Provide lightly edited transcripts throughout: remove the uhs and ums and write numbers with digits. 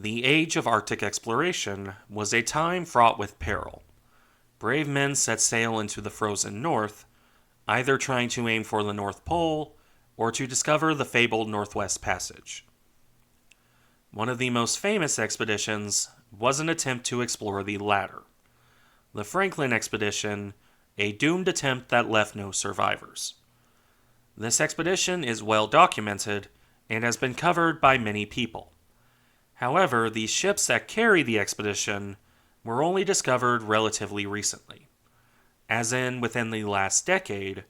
The age of Arctic exploration was a time fraught with peril. Brave men set sail into the frozen north, either trying to aim for the North Pole or to discover the fabled Northwest Passage. One of the most famous expeditions was an attempt to explore the latter. The Franklin expedition, a doomed attempt that left no survivors. This expedition is well documented and has been covered by many people. However, the ships that carry the expedition were only discovered relatively recently, as in within the last decade,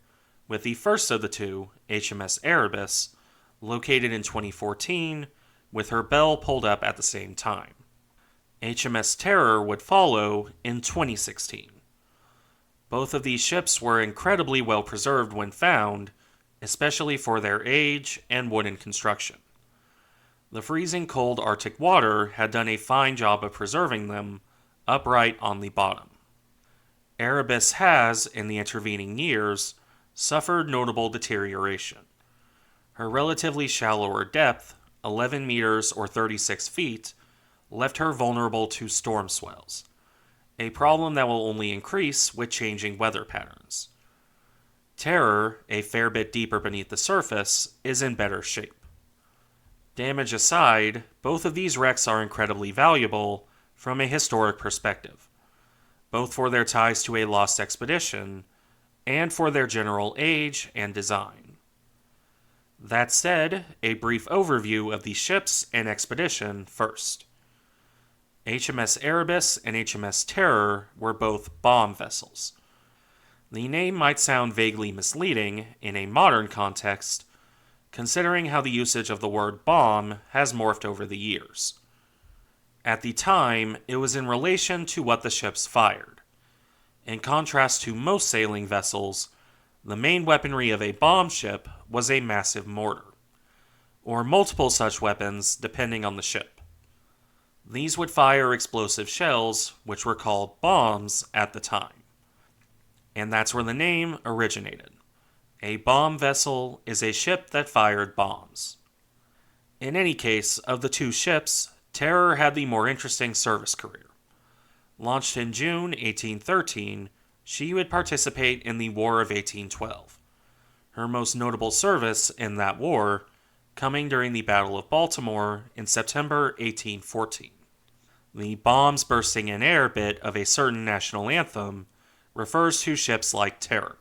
with the first of the two, HMS Erebus, located in 2014, with her bell pulled up at the same time. HMS Terror would follow in 2016. Both of these ships were incredibly well preserved when found, especially for their age and wooden construction. The freezing cold Arctic water had done a fine job of preserving them upright on the bottom. Erebus has, in the intervening years, suffered notable deterioration. Her relatively shallower depth, 11 meters or 36 feet, left her vulnerable to storm swells, a problem that will only increase with changing weather patterns. Terror, a fair bit deeper beneath the surface, is in better shape. Damage aside, both of these wrecks are incredibly valuable from a historic perspective, both for their ties to a lost expedition and for their general age and design. That said, a brief overview of the ships and expedition first. HMS Erebus and HMS Terror were both bomb vessels. The name might sound vaguely misleading in a modern context, considering how the usage of the word bomb has morphed over the years. At the time, it was in relation to what the ships fired. In contrast to most sailing vessels, the main weaponry of a bomb ship was a massive mortar, or multiple such weapons depending on the ship. These would fire explosive shells, which were called bombs at the time. And that's where the name originated. A bomb vessel is a ship that fired bombs. In any case, of the two ships, Terror had the more interesting service career. Launched in June 1813, she would participate in the War of 1812. Her most notable service in that war coming during the Battle of Baltimore in September 1814. The bombs bursting in air bit of a certain national anthem refers to ships like Terror.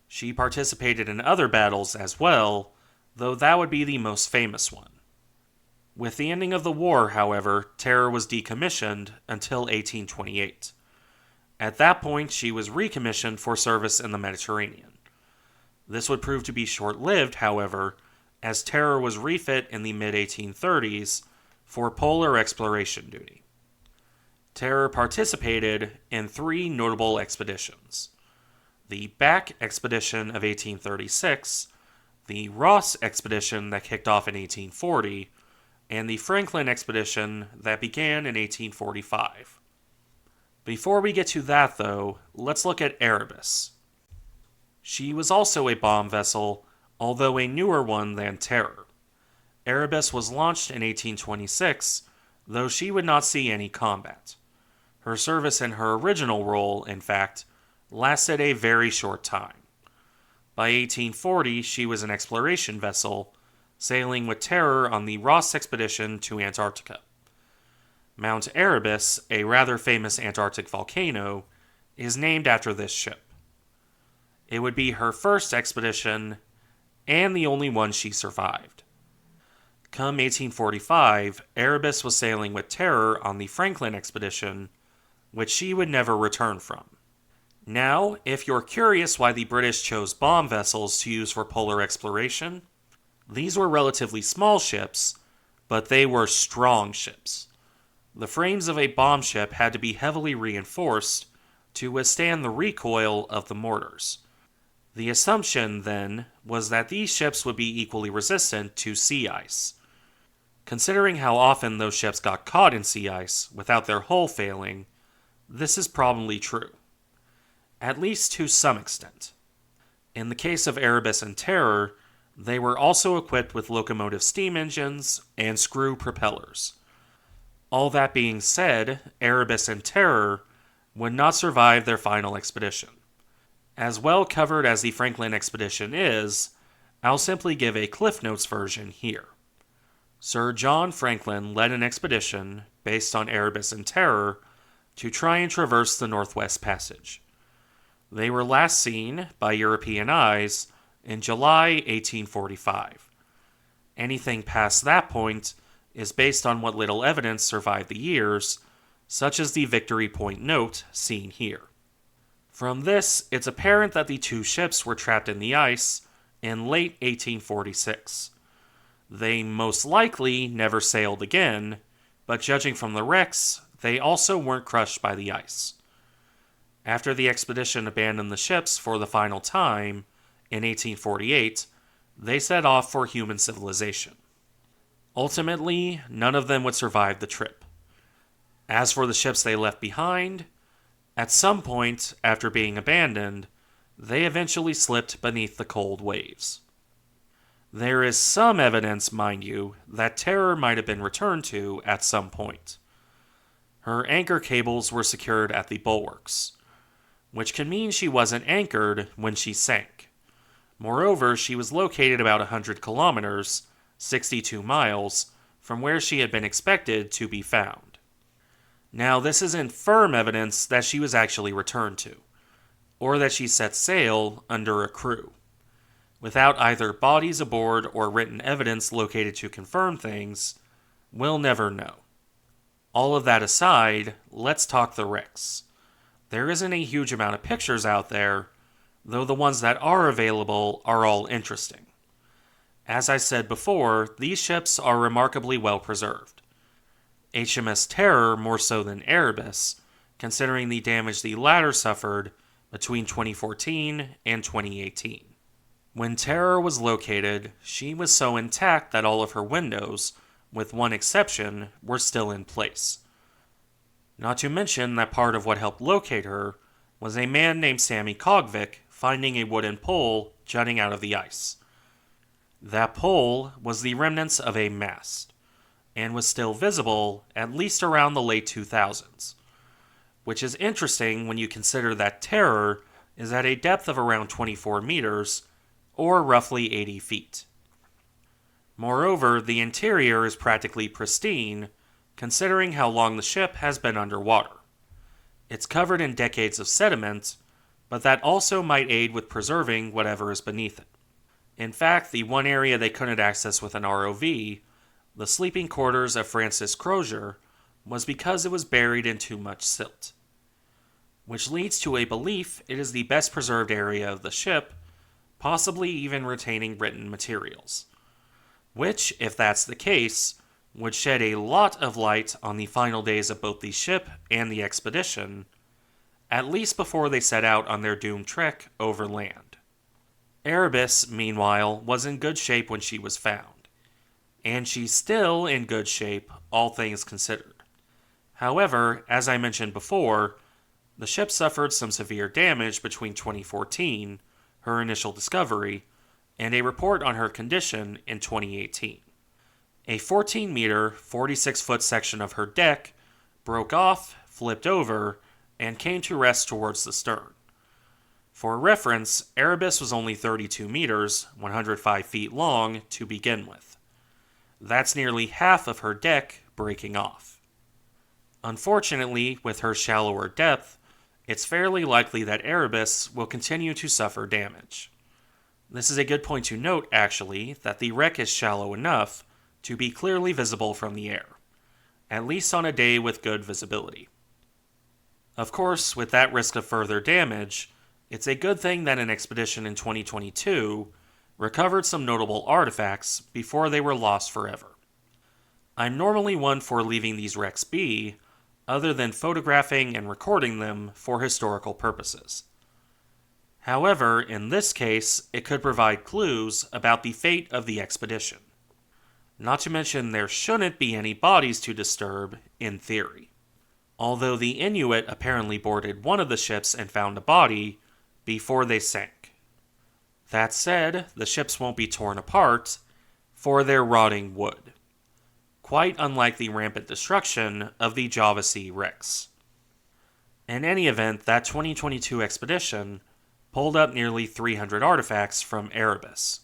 She participated in other battles as well, though that would be the most famous one. With the ending of the war, however, Terror was decommissioned until 1828. At that point, she was recommissioned for service in the Mediterranean. This would prove to be short-lived, however, as Terror was refit in the mid-1830s for polar exploration duty. Terror participated in three notable expeditions: the Back Expedition of 1836, the Ross Expedition that kicked off in 1840, and the Franklin Expedition that began in 1845. Before we get to that, though, let's look at Erebus. She was also a bomb vessel, although a newer one than Terror. Erebus was launched in 1826, though she would not see any combat. Her service in her original role, in fact, lasted a very short time. By 1840, she was an exploration vessel, sailing with Terror on the Ross expedition to Antarctica. Mount Erebus, a rather famous Antarctic volcano, is named after this ship. It would be her first expedition, and the only one she survived. Come 1845, Erebus was sailing with Terror on the Franklin expedition, which she would never return from. Now, if you're curious why the British chose bomb vessels to use for polar exploration, these were relatively small ships, but they were strong ships. The frames of a bomb ship had to be heavily reinforced to withstand the recoil of the mortars. The assumption, then, was that these ships would be equally resistant to sea ice. Considering how often those ships got caught in sea ice without their hull failing, this is probably true. At least to some extent. In the case of Erebus and Terror, they were also equipped with locomotive steam engines and screw propellers. All that being said, Erebus and Terror would not survive their final expedition. As well covered as the Franklin expedition is, I'll simply give a Cliff Notes version here. Sir John Franklin led an expedition based on Erebus and Terror to try and traverse the Northwest Passage. They were last seen by European eyes in July 1845. Anything past that point is based on what little evidence survived the years, such as the Victory Point note seen here. From this, it's apparent that the two ships were trapped in the ice in late 1846. They most likely never sailed again, but judging from the wrecks, they also weren't crushed by the ice. After the expedition abandoned the ships for the final time, in 1848, they set off for human civilization. Ultimately, none of them would survive the trip. As for the ships they left behind, at some point after being abandoned, they eventually slipped beneath the cold waves. There is some evidence, mind you, that Terror might have been returned to at some point. Her anchor cables were secured at the bulwarks, which can mean she wasn't anchored when she sank. Moreover, she was located about 100 kilometers, 62 miles, from where she had been expected to be found. Now, this isn't firm evidence that she was actually returned to, or that she set sail under a crew. Without either bodies aboard or written evidence located to confirm things, we'll never know. All of that aside, let's talk the wrecks. There isn't a huge amount of pictures out there, though the ones that are available are all interesting. As I said before, these ships are remarkably well preserved. HMS Terror more so than Erebus, considering the damage the latter suffered between 2014 and 2018. When Terror was located, she was so intact that all of her windows, with one exception, were still in place. Not to mention that part of what helped locate her was a man named Sammy Kogvik finding a wooden pole jutting out of the ice. That pole was the remnants of a mast, and was still visible at least around the late 2000s, which is interesting when you consider that Terror is at a depth of around 24 meters, or roughly 80 feet. Moreover, the interior is practically pristine, considering how long the ship has been underwater. It's covered in decades of sediment, but that also might aid with preserving whatever is beneath it. In fact, the one area they couldn't access with an ROV, the sleeping quarters of Francis Crozier, was because it was buried in too much silt. Which leads to a belief it is the best preserved area of the ship, possibly even retaining written materials. Which, if that's the case, would shed a lot of light on the final days of both the ship and the expedition, at least before they set out on their doomed trek over land. Erebus, meanwhile, was in good shape when she was found, and she's still in good shape, all things considered. However, as I mentioned before, the ship suffered some severe damage between 2014, her initial discovery, and a report on her condition in 2018. A 14-meter, 46-foot section of her deck broke off, flipped over, and came to rest towards the stern. For reference, Erebus was only 32 meters, 105 feet long, to begin with. That's nearly half of her deck breaking off. Unfortunately, with her shallower depth, it's fairly likely that Erebus will continue to suffer damage. This is a good point to note, actually, that the wreck is shallow enough to be clearly visible from the air, at least on a day with good visibility. Of course, with that risk of further damage, it's a good thing that an expedition in 2022 recovered some notable artifacts before they were lost forever. I'm normally one for leaving these wrecks be, other than photographing and recording them for historical purposes. However, in this case, it could provide clues about the fate of the expedition. Not to mention there shouldn't be any bodies to disturb, in theory. Although the Inuit apparently boarded one of the ships and found a body before they sank. That said, the ships won't be torn apart, for they're rotting wood. quite unlike the rampant destruction of the Java Sea wrecks. In any event, that 2022 expedition pulled up nearly 300 artifacts from Erebus.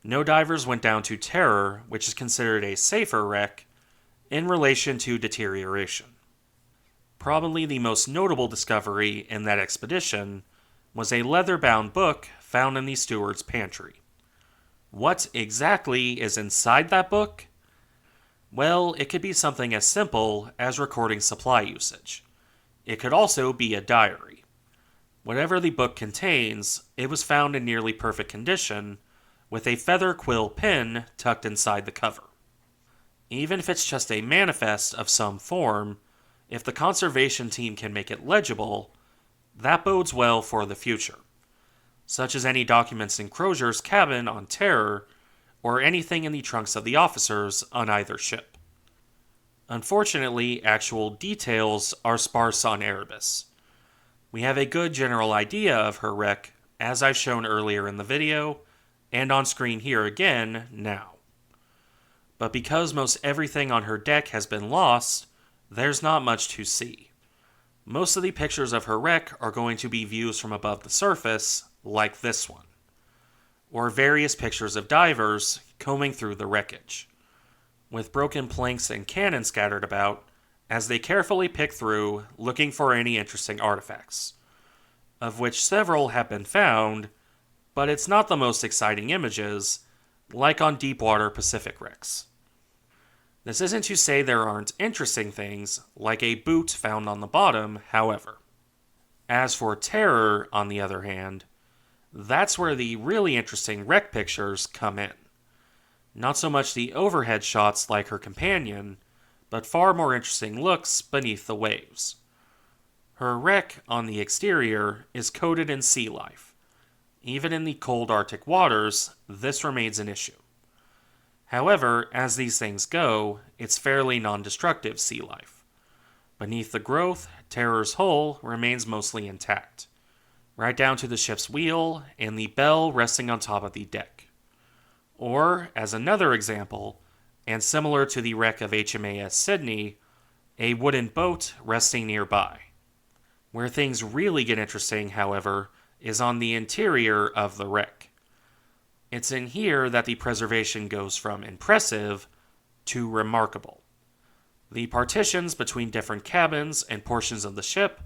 No divers went down to Terror, which is considered a safer wreck, in relation to deterioration. Probably the most notable discovery in that expedition was a leather-bound book found in the steward's pantry. What exactly is inside that book? Well, it could be something as simple as recording supply usage. It could also be a diary. Whatever the book contains, it was found in nearly perfect condition, with a feather quill pin tucked inside the cover. Even if it's just a manifest of some form, if the conservation team can make it legible, that bodes well for the future, such as any documents in Crozier's cabin on Terror, or anything in the trunks of the officers on either ship. Unfortunately, actual details are sparse on Erebus. We have a good general idea of her wreck, as I've shown earlier in the video, and on screen here again now. But because most everything on her deck has been lost, there's not much to see. Most of the pictures of her wreck are going to be views from above the surface, like this one, or various pictures of divers combing through the wreckage, with broken planks and cannon scattered about as they carefully pick through looking for any interesting artifacts, of which several have been found, but it's not the most exciting images, like on deepwater Pacific wrecks. This isn't to say there aren't interesting things, like a boot found on the bottom, however. As for Terror, on the other hand, that's where the really interesting wreck pictures come in. Not so much the overhead shots like her companion, but far more interesting looks beneath the waves. Her wreck on the exterior is coated in sea life. Even in the cold Arctic waters, this remains an issue. However, as these things go, it's fairly non-destructive sea life. Beneath the growth, Terror's hull remains mostly intact, right down to the ship's wheel and the bell resting on top of the deck. Or, as another example, and similar to the wreck of HMS Sydney, a wooden boat resting nearby. Where things really get interesting, however, is on the interior of the wreck. It's in here that the preservation goes from impressive to remarkable. The partitions between different cabins and portions of the ship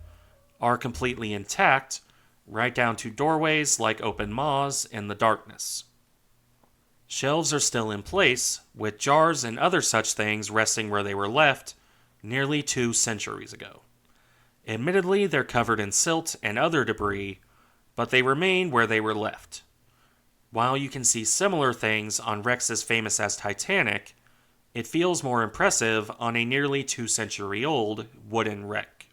are completely intact, right down to doorways like open maws in the darkness. Shelves are still in place, with jars and other such things resting where they were left nearly 2 centuries ago. Admittedly, they're covered in silt and other debris, but they remain where they were left. While you can see similar things on wrecks as famous as Titanic, it feels more impressive on a nearly 2-century-old wooden wreck.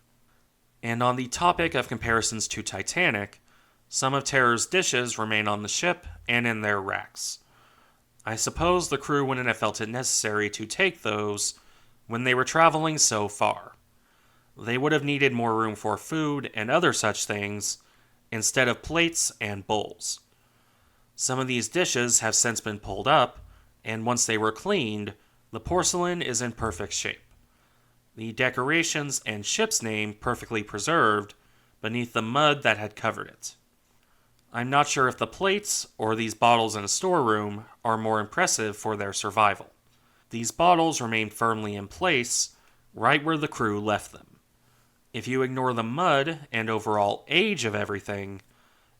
And on the topic of comparisons to Titanic, some of Terror's dishes remain on the ship and in their racks. I suppose the crew wouldn't have felt it necessary to take those when they were traveling so far. They would have needed more room for food and other such things instead of plates and bowls. Some of these dishes have since been pulled up, and once they were cleaned, the porcelain is in perfect shape. The decorations and ship's name perfectly preserved beneath the mud that had covered it. I'm not sure if the plates or these bottles in a storeroom are more impressive for their survival. These bottles remain firmly in place, right where the crew left them. If you ignore the mud and overall age of everything,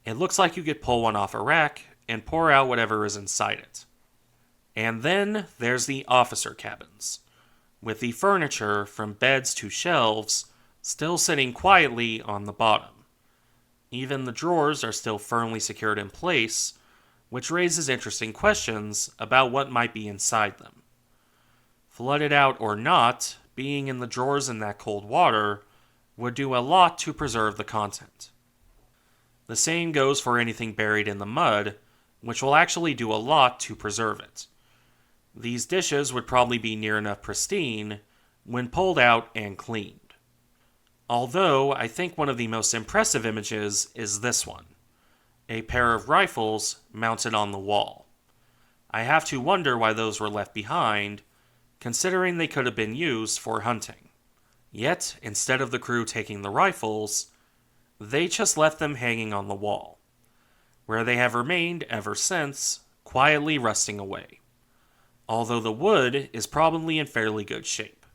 it looks like you could pull one off a rack and pour out whatever is inside it. And then there's the officer cabins, with the furniture from beds to shelves still sitting quietly on the bottom. Even the drawers are still firmly secured in place, which raises interesting questions about what might be inside them. Flooded out or not, being in the drawers in that cold water would do a lot to preserve the content. The same goes for anything buried in the mud, which will actually do a lot to preserve it. These dishes would probably be near enough pristine when pulled out and cleaned. Although, I think one of the most impressive images is this one. A pair of rifles mounted on the wall. I have to wonder why those were left behind, considering they could have been used for hunting. Yet, instead of the crew taking the rifles, they just left them hanging on the wall, where they have remained ever since, quietly rusting away. Although the wood is probably in fairly good shape.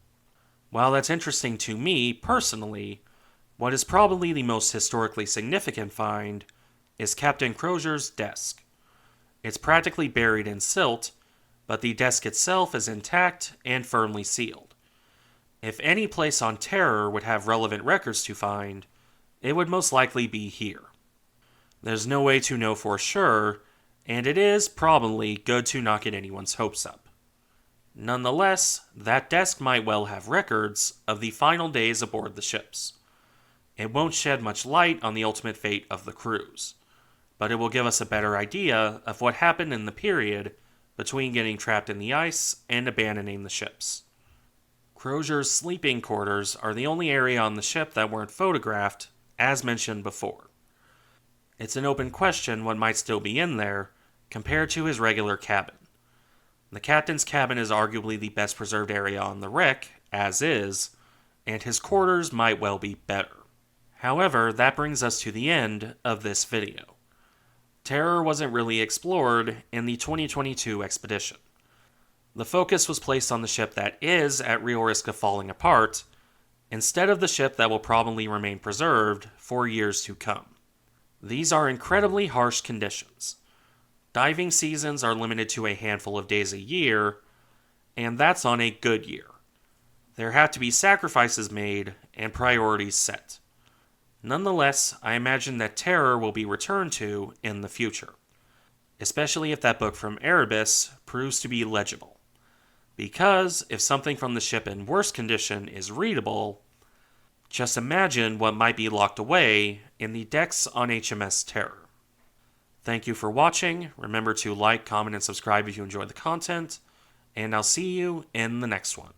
While that's interesting to me personally, what is probably the most historically significant find is Captain Crozier's desk. It's practically buried in silt, but the desk itself is intact and firmly sealed. If any place on Terror would have relevant records to find, it would most likely be here. There's no way to know for sure, and it is probably good to not get anyone's hopes up. Nonetheless, that desk might well have records of the final days aboard the ships. It won't shed much light on the ultimate fate of the crews, but it will give us a better idea of what happened in the period between getting trapped in the ice and abandoning the ships. Crozier's sleeping quarters are the only area on the ship that weren't photographed, as mentioned before. It's an open question what might still be in there compared to his regular cabin. The captain's cabin is arguably the best preserved area on the wreck, as is, and his quarters might well be better. However, that brings us to the end of this video. Terror wasn't really explored in the 2022 expedition. The focus was placed on the ship that is at real risk of falling apart, instead of the ship that will probably remain preserved for years to come. These are incredibly harsh conditions. Diving seasons are limited to a handful of days a year, and that's on a good year. There have to be sacrifices made and priorities set. Nonetheless, I imagine that Terror will be returned to in the future, especially if that book from Erebus proves to be legible. Because if something from the ship in worse condition is readable, just imagine what might be locked away in the decks on HMS Terror. Thank you for watching. Remember to like, comment, and subscribe if you enjoyed the content, and I'll see you in the next one.